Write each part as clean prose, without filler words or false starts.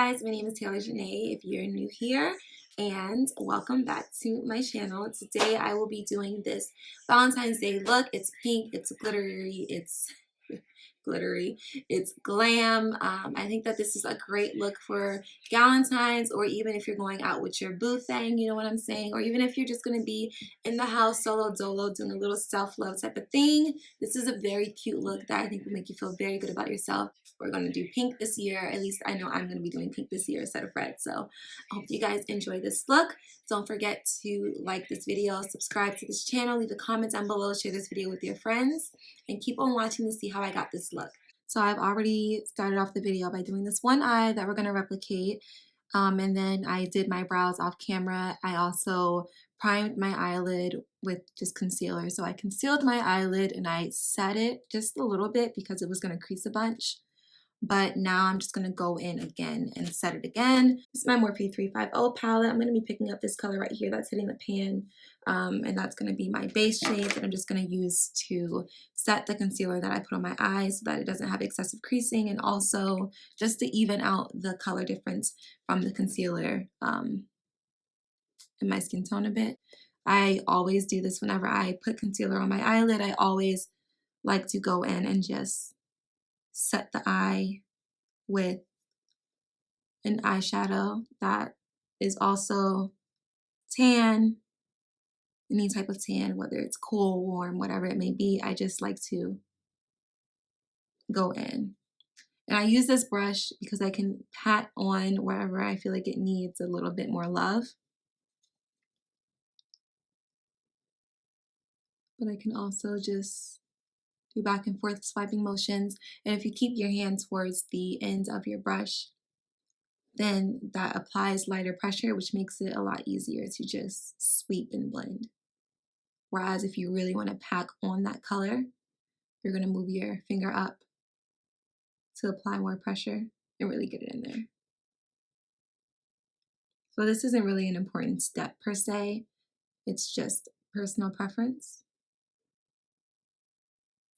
guys, my name is Taylor Janae if you're new here, and welcome back to my channel. Today I will be doing this Valentine's Day look. It's pink, it's glittery, it's glam. I think that this is a great look for Valentine's, or even if you're going out with your boo thing, you know what I'm saying, or even if you're just going to be in the house solo dolo doing a little self-love type of thing. This is a very cute look that I think will make you feel very good about yourself. We're going to do pink this year. At least I know I'm going to be doing pink this year instead of red. So I hope you guys enjoy this look. Don't forget to like this video, subscribe to this channel, leave a comment down below, share this video with your friends, and keep on watching to see how I got this look. So I've already started off the video by doing this one eye that we're going to replicate. And then I did my brows off camera. I also primed my eyelid with just concealer. So I concealed my eyelid and I set it just a little bit because it was going to crease a bunch. But now I'm just going to go in again and set it again. This is my Morphe 350 palette. I'm going to be picking up this color right here that's hitting the pan. And that's going to be my base shade that I'm just going to use to set the concealer that I put on my eyes so that it doesn't have excessive creasing, and also just to even out the color difference from the concealer in my skin tone a bit. I always do this whenever I put concealer on my eyelid. I always like to go in and just set the eye with an eyeshadow that is also tan, any type of tan, whether it's cool, warm, whatever it may be. I just like to go in. And I use this brush because I can pat on wherever I feel like it needs a little bit more love. But I can also just do back and forth swiping motions. And if you keep your hand towards the end of your brush, then that applies lighter pressure, which makes it a lot easier to just sweep and blend. Whereas if you really want to pack on that color, you're going to move your finger up to apply more pressure and really get it in there. So this isn't really an important step per se. It's just personal preference.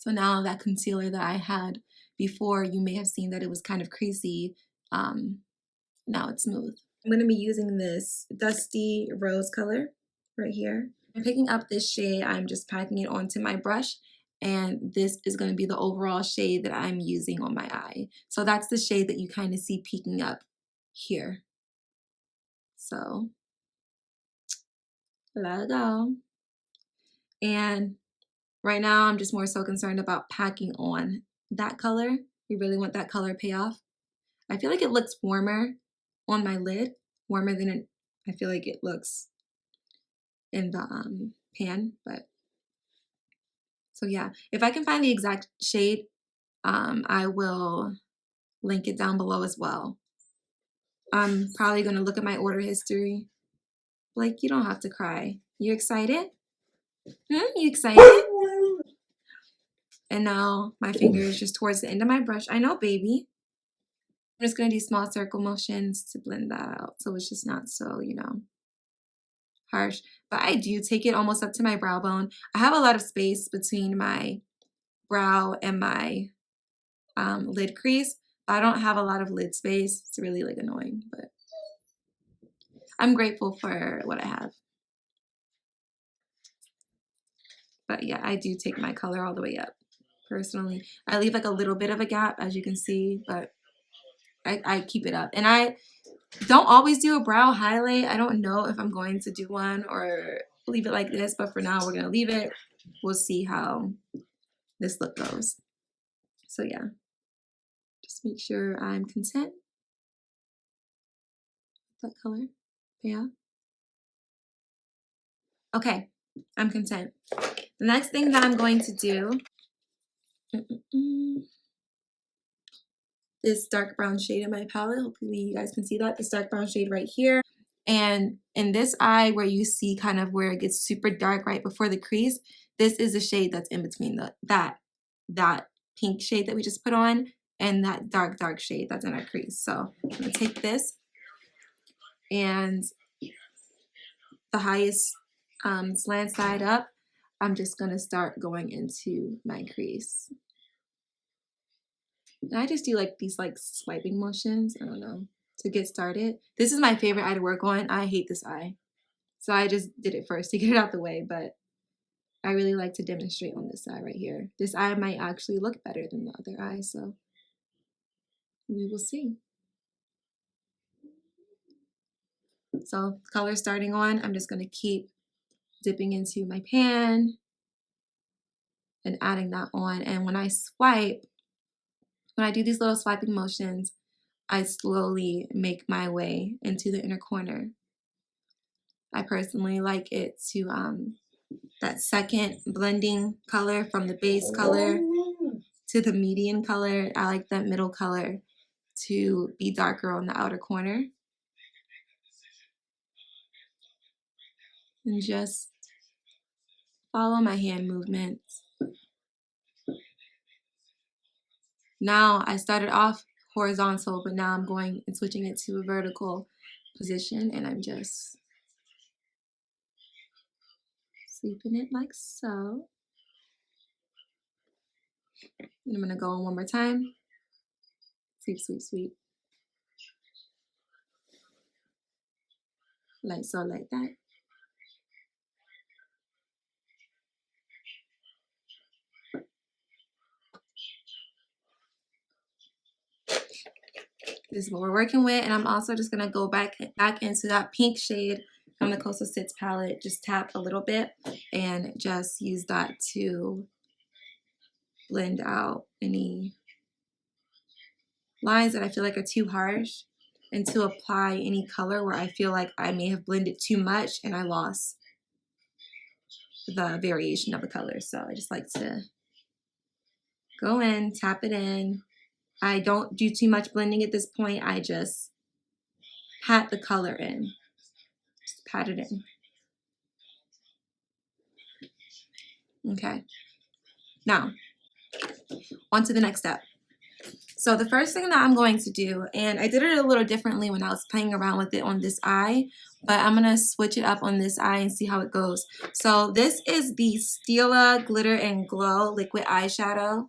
So now that concealer that I had before, you may have seen that it was kind of creasy. Now it's smooth. I'm going to be using this dusty rose color right here. I'm picking up this shade. I'm just packing it onto my brush. And this is going to be the overall shade that I'm using on my eye. So that's the shade that you kind of see peeking up here. So let it go. And right now, I'm just more so concerned about packing on that color. We really want that color payoff. I feel like it looks warmer on my lid, warmer than I feel like it looks in the pan. But so yeah, if I can find the exact shade, I will link it down below as well. I'm probably going to look at my order history. Like, you don't have to cry. You excited? You excited? And now my finger is just towards the end of my brush. I know, baby. I'm just going to do small circle motions to blend that out. So it's just not so, harsh. But I do take it almost up to my brow bone. I have a lot of space between my brow and my lid crease. But I don't have a lot of lid space. It's really like annoying. But I'm grateful for what I have. But yeah, I do take my color all the way up. Personally, I leave like a little bit of a gap, as you can see, but I keep it up. And I don't always do a brow highlight. I don't know if I'm going to do one or leave it like this, but for now we're gonna leave it. We'll see how this look goes. So yeah, just make sure I'm content with that color. Yeah. Okay, I'm content. The next thing that I'm going to do this dark brown shade in my palette. Hopefully you guys can see that. This dark brown shade right here. And in this eye where you see kind of where it gets super dark right before the crease, this is a shade that's in between that pink shade that we just put on and that dark shade that's in our crease. So I'm going to take this and the highest slant side up, I'm just going to start going into my crease. And I just do like these like swiping motions. I don't know. to get started. This is my favorite eye to work on. I hate this eye. So I just did it first to get it out the way, but I really like to demonstrate on this eye right here. This eye might actually look better than the other eye, so we will see. So color starting on, I'm just going to keep dipping into my pan and adding that on. And when I swipe, when I do these little swiping motions, I slowly make my way into the inner corner. I personally like it to that second blending color from the base color to the median color. I like that middle color to be darker on the outer corner. And just follow my hand movements. Now I started off horizontal, but now I'm going and switching it to a vertical position, and I'm just sweeping it like so. And I'm gonna go on one more time. Sweep, sweep, sweep. Like so, like that. This is what we're working with, and I'm also just gonna go back into that pink shade from the Coastal Sits palette. Just tap a little bit and just use that to blend out any lines that I feel like are too harsh, and to apply any color where I feel like I may have blended too much and I lost the variation of the color. So I just like to go in, tap it in. I don't do too much blending at this point. I just pat the color in. Just pat it in. Okay. Now, on to the next step. So the first thing that I'm going to do, and I did it a little differently when I was playing around with it on this eye, but I'm going to switch it up on this eye and see how it goes. So this is the Stila Glitter and Glow Liquid Eyeshadow.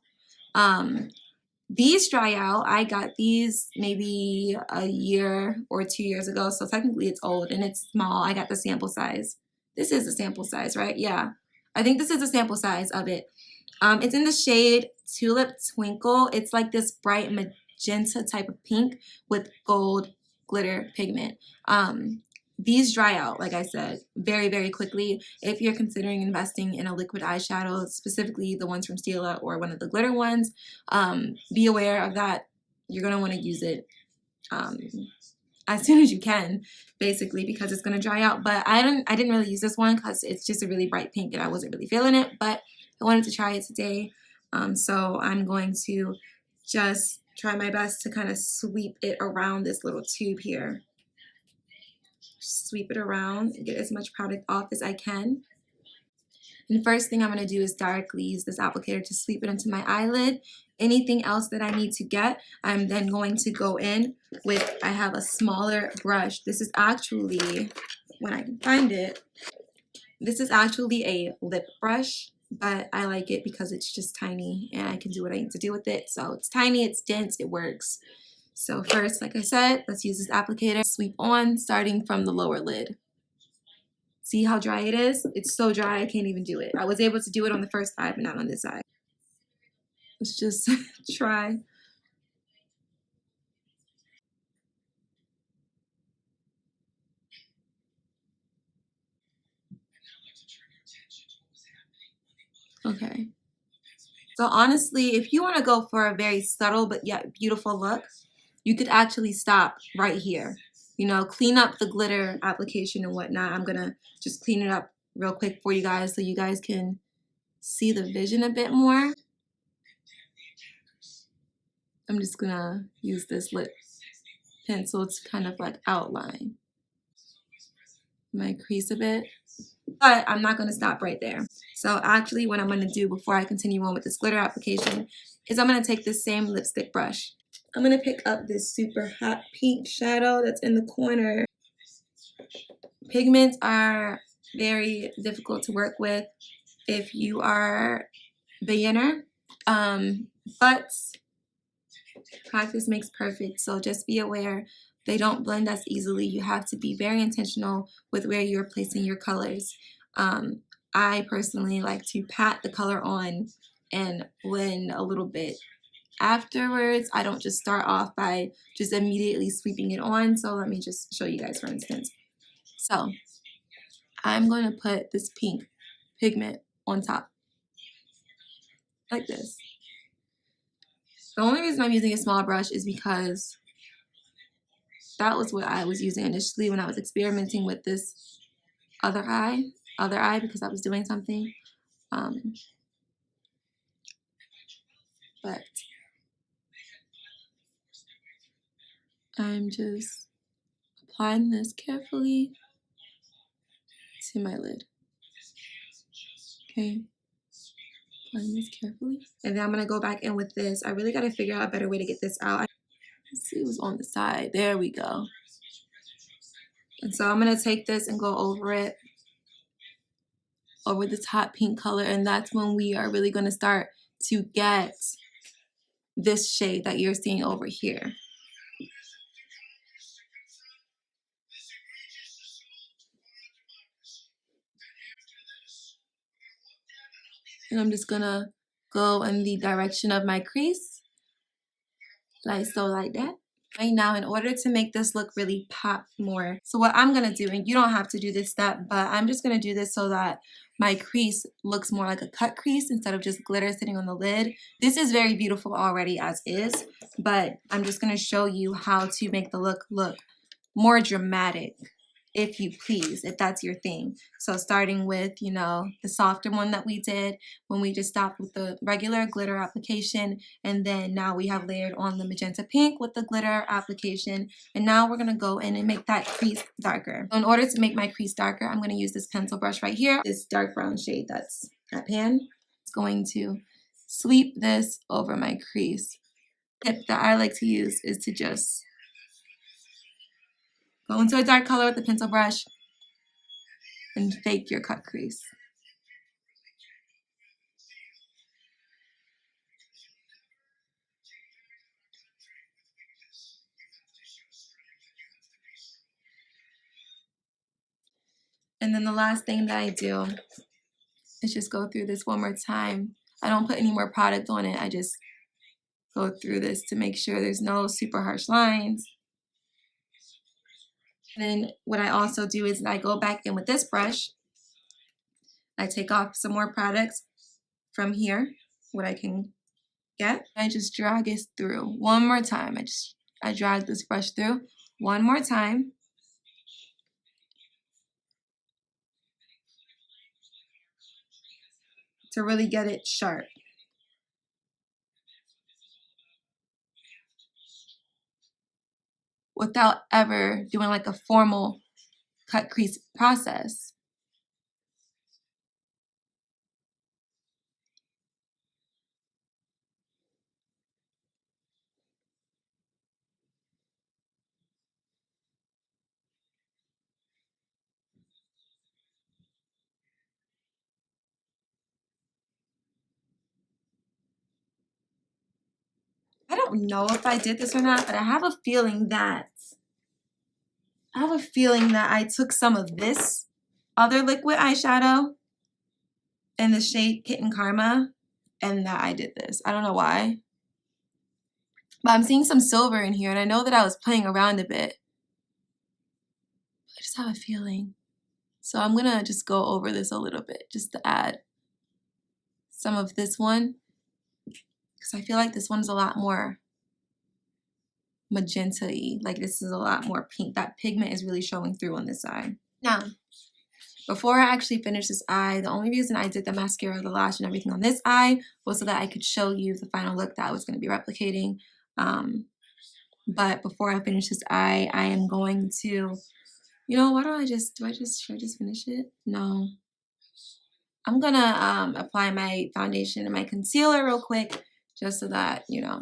These dry out. I got these maybe a year or 2 years ago, so technically it's old and it's small. I got the sample size. This is the sample size, right? Yeah. I think this is the sample size of it. It's in the shade Tulip Twinkle. It's like this bright magenta type of pink with gold glitter pigment. These dry out, like I said, very, very quickly. If you're considering investing in a liquid eyeshadow, specifically the ones from Stila or one of the glitter ones, be aware of that. You're going to want to use it as soon as you can, basically, because it's going to dry out. But I didn't really use this one because it's just a really bright pink and I wasn't really feeling it. But I wanted to try it today. So I'm going to just try my best to kind of sweep it around this little tube here. Sweep it around and get as much product off as I can. And the first thing I'm going to do is directly use this applicator to sweep it into my eyelid. Anything else that I need to get, I'm then going to go in with, I have a smaller brush. This is actually, when I can find it, this is actually a lip brush, but I like it because it's just tiny and I can do what I need to do with it. So it's tiny, it's dense, it works. So first, like I said, let's use this applicator. Sweep on, starting from the lower lid. See how dry it is? It's so dry I can't even do it. I was able to do it on the first eye, but not on this side. Let's just try. Okay. So honestly, if you want to go for a very subtle but yet beautiful look, you could actually stop right here. You know, clean up the glitter application and whatnot. I'm gonna just clean it up real quick for you guys so you guys can see the vision a bit more. I'm just gonna use this lip pencil to kind of like outline my crease a bit. But I'm not going to stop right there. So actually what I'm going to do before I continue on with this glitter application is I'm going to take this same lipstick brush. I'm going to pick up this super hot pink shadow that's in the corner. Pigments are very difficult to work with if you are beginner, but practice makes perfect. So just be aware they don't blend as easily. You have to be very intentional with where you're placing your colors. I personally like to pat the color on and blend a little bit afterwards. I don't just start off by just immediately sweeping it on. So let me just show you guys, for instance. So I'm going to put this pink pigment on top like this. The only reason I'm using a small brush is because that was what I was using initially when I was experimenting with this other eye because I was doing something. But I'm just applying this carefully to my lid. Okay, applying this carefully. And then I'm gonna go back in with this. I really gotta figure out a better way to get this out. Let's see what's on the side. There we go. And so I'm gonna take this and go over it, over the top pink color, and that's when we are really gonna start to get this shade that you're seeing over here. And I'm just gonna go in the direction of my crease, like so, like that. Right now, in order to make this look really pop more, so what I'm gonna do, and you don't have to do this step, but I'm just gonna do this so that my crease looks more like a cut crease instead of just glitter sitting on the lid. This is very beautiful already as is, but I'm just gonna show you how to make the look more dramatic, if you please, if that's your thing. So starting with, you know, the softer one that we did when we just stopped with the regular glitter application, and then now we have layered on the magenta pink with the glitter application, and now we're gonna go in and make that crease darker. So in order to make my crease darker, I'm gonna use this pencil brush right here, this dark brown shade that's at pan. It's going to sweep this over my crease. Tip that I like to use is to just go into a dark color with the pencil brush and fake your cut crease. And then the last thing that I do is just go through this one more time. I don't put any more product on it. I just go through this to make sure there's no super harsh lines. And then what I also do is I go back in with this brush. I take off some more products from here, what I can get. I just drag it through one more time. I drag this brush through one more time. To really get it sharp. Without ever doing like a formal cut crease process. I don't know if I did this or not, but I have a feeling that I took some of this other liquid eyeshadow in the shade Kitten Karma and that I did this. I don't know why. But I'm seeing some silver in here and I know that I was playing around a bit. I just have a feeling. So I'm gonna just go over this a little bit just to add some of this one because I feel like this one's a lot more magenta-y. Like this is a lot more pink. That pigment is really showing through on this side. Now, before I actually finish this eye, the only reason I did the mascara, the lash, and everything on this eye was so that I could show you the final look that I was going to be replicating. But before I finish this eye, I am going to, you know, should I just finish it? No. I'm gonna apply my foundation and my concealer real quick just so that, you know,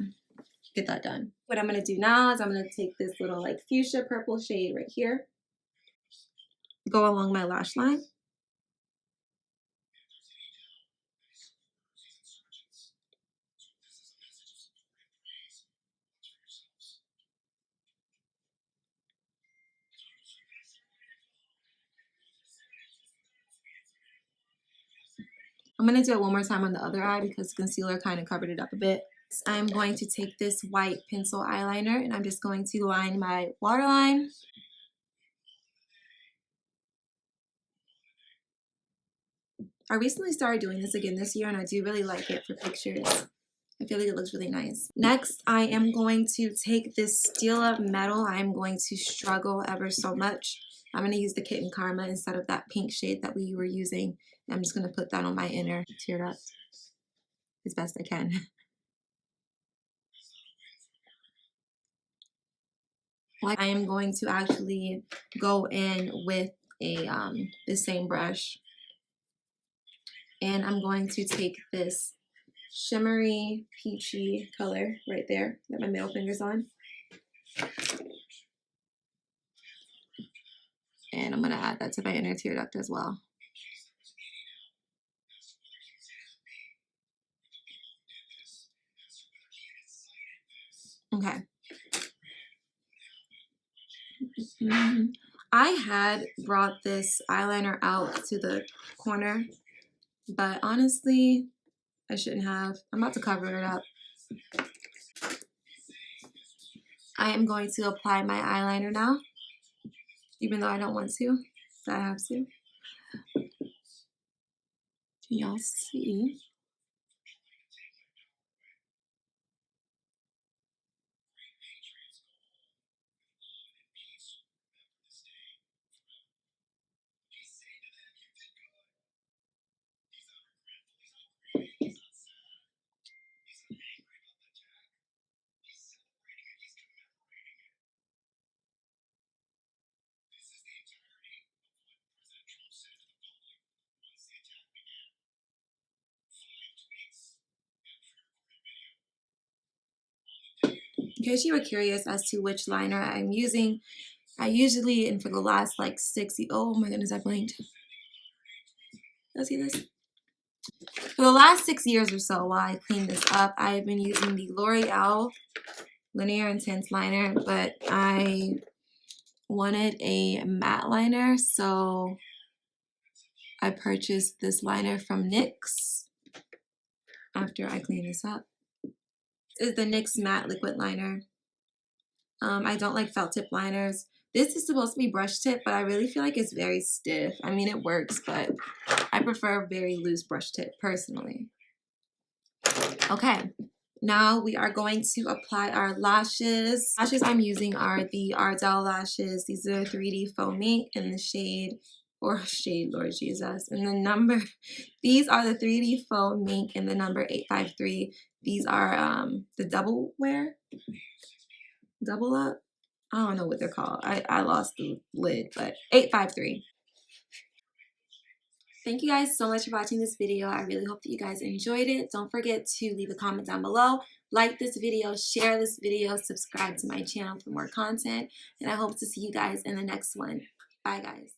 get that done. What I'm gonna do now is I'm gonna take this little like fuchsia purple shade right here, go along my lash line. I'm going to do it one more time on the other eye because concealer kind of covered it up a bit. I'm going to take this white pencil eyeliner and I'm just going to line my waterline. I recently started doing this again this year and I do really like it for pictures. I feel like it looks really nice. Next, I am going to take this Steel Up Metal. I am going to struggle ever so much. I'm going to use the Kitten Karma instead of that pink shade that we were using. I'm just going to put that on my inner tear duct as best I can. I am going to actually go in with a the same brush, and I'm going to take this shimmery peachy color right there that my middle finger's on, and I'm going to add that to my inner tear duct as well. Okay. I had brought this eyeliner out to the corner, but honestly, I shouldn't have. I'm about to cover it up. I am going to apply my eyeliner now, even though I don't want to, but I have to. Can y'all see? In case you were curious as to which liner I'm using, I usually, and for the last like oh my goodness, I blinked. Y'all see this? For the last 6 years or so while I clean this up, I've been using the L'Oreal Linear Intense Liner, but I wanted a matte liner, so I purchased this liner from NYX after I clean this up. This is the NYX Matte Liquid Liner. I don't like felt tip liners. This is supposed to be brush tip, but I really feel like it's very stiff. I mean, it works, but I prefer very loose brush tip personally. Okay, now we are going to apply our lashes. Lashes I'm using are the Ardell lashes. These are 3D Faux Mink in the shade, Lord Jesus, and the number, these are the 3D Faux Mink in the number 853. These are the double up. I don't know what they're called. I lost the lid, but 853. Thank you guys so much for watching this video. I really hope that you guys enjoyed it. Don't forget to leave a comment down below. Like this video, share this video, subscribe to my channel for more content. And I hope to see you guys in the next one. Bye guys.